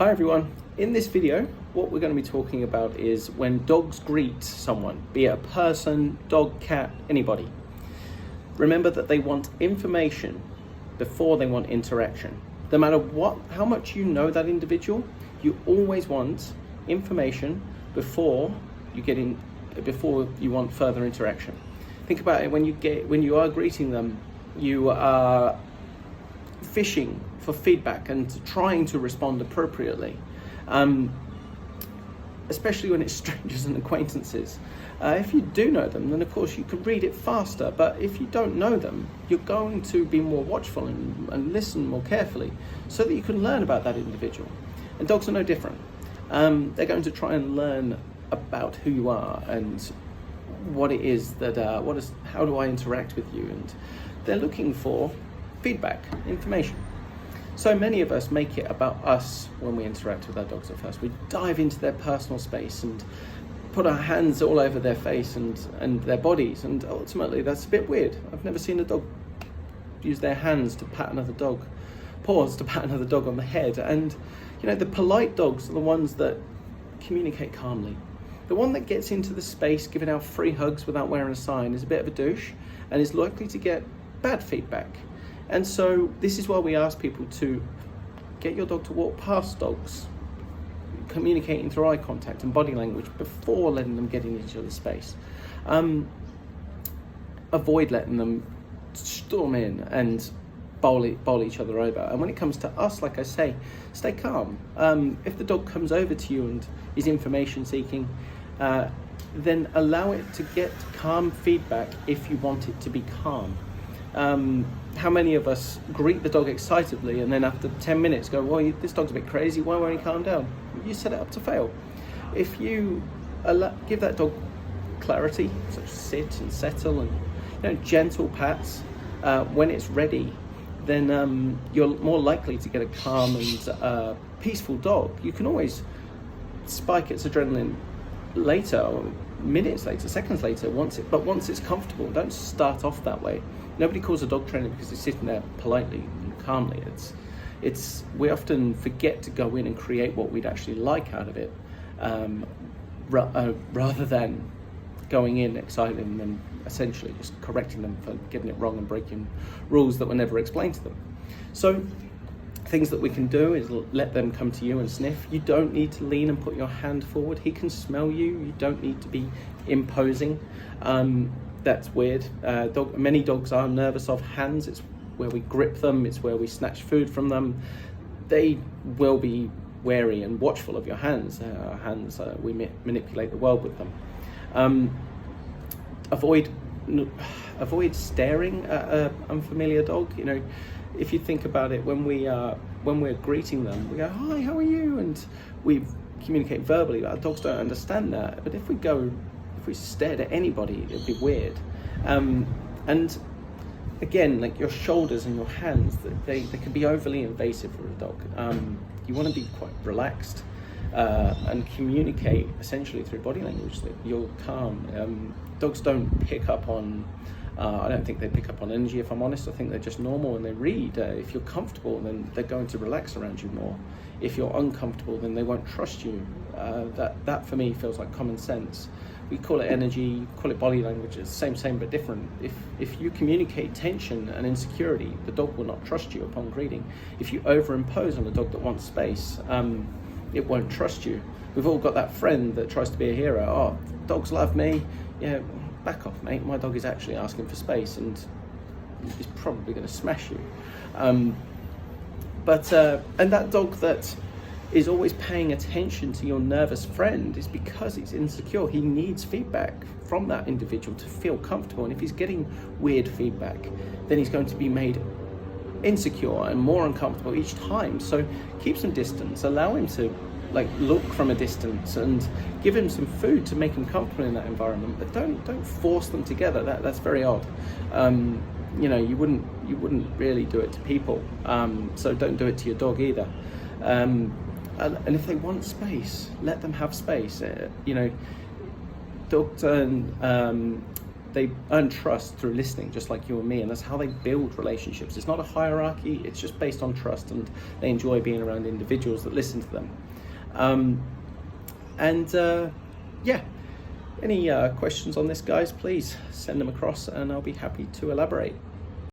Hi everyone. In this video, what we're going to be talking about is when dogs greet someone, be it a person, dog, cat, anybody. Remember that they want information before they want interaction. No matter how much you know that individual, you always want information before you want further interaction. Think about it, when you are greeting them, you are fishing for feedback and trying to respond appropriately, especially when it's strangers and acquaintances. If you do know them, then of course you can read it faster, but if you don't know them, you're going to be more watchful and listen more carefully so that you can learn about that individual. And dogs are no different. They're going to try and learn about who you are and what it is that how do I interact with you, and they're looking for feedback, information. So many of us make it about us when we interact with our dogs at first. We dive into their personal space and put our hands all over their face and their bodies, and ultimately that's a bit weird. I've never seen a dog use their hands to pat another dog, paws to pat another dog on the head. And the polite dogs are the ones that communicate calmly. The one that gets into the space giving out free hugs without wearing a sign is a bit of a douche and is likely to get bad feedback. And so this is why we ask people to get your dog to walk past dogs, communicating through eye contact and body language before letting them get in each other's space. Avoid letting them storm in and bowl each other over. And when it comes to us, like I say, stay calm. If the dog comes over to you and is information seeking, then allow it to get calm feedback if you want it to be calm. How many of us greet the dog excitedly and then after 10 minutes go, well, this dog's a bit crazy, why won't he calm down? You set it up to fail. If you give that dog clarity, such as sit and settle and gentle pats when it's ready, then you're more likely to get a calm and peaceful dog. You can always spike its adrenaline later, or minutes later, seconds later, once it's comfortable. Don't start off that way. Nobody calls a dog trainer because it's sitting there politely and calmly. We often forget to go in and create what we'd actually like out of it, rather than going in excited and then essentially just correcting them for getting it wrong and breaking rules that were never explained to them. So things that we can do is let them come to you and sniff. You don't need to lean and put your hand forward. He can smell you. You don't need to be imposing. That's weird. Many dogs are nervous of hands. It's where we grip them. It's where we snatch food from them. They will be wary and watchful of your hands. Our hands, we manipulate the world with them. Avoid staring at an unfamiliar dog. If you think about it, when we're greeting them, we go, "Hi, how are you?" and we communicate verbally. Our dogs don't understand that. But if we stared at anybody, it'd be weird. And again, like your shoulders and your hands, they can be overly invasive for a dog. You want to be quite relaxed and communicate essentially through body language that you're calm. Dogs don't pick up on I don't think they pick up on energy, if I'm honest. I think they're just normal and they read. If you're comfortable, then they're going to relax around you more. If you're uncomfortable, then they won't trust you. That for me feels like common sense. We call it energy, call it body language. It's same but different. If you communicate tension and insecurity, the dog will not trust you upon greeting. If you overimpose on a dog that wants space, it won't trust you. We've all got that friend that tries to be a hero. Oh, dogs love me. Yeah, back off, mate. My dog is actually asking for space and he's probably going to smash you. And that dog that is always paying attention to your nervous friend is because he's insecure. He needs feedback from that individual to feel comfortable. And if he's getting weird feedback, then he's going to be made insecure and more uncomfortable each time. So keep some distance, allow him to look from a distance and give him some food to make him comfortable in that environment, but don't force them together. That's very odd. You wouldn't really do it to people, so don't do it to your dog either. And if they want space, let them have space. Dogs they earn trust through listening, just like you and me, and that's how they build relationships. It's not a hierarchy, it's just based on trust, and they enjoy being around individuals that listen to them. Yeah, any questions on this, guys, please send them across and I'll be happy to elaborate.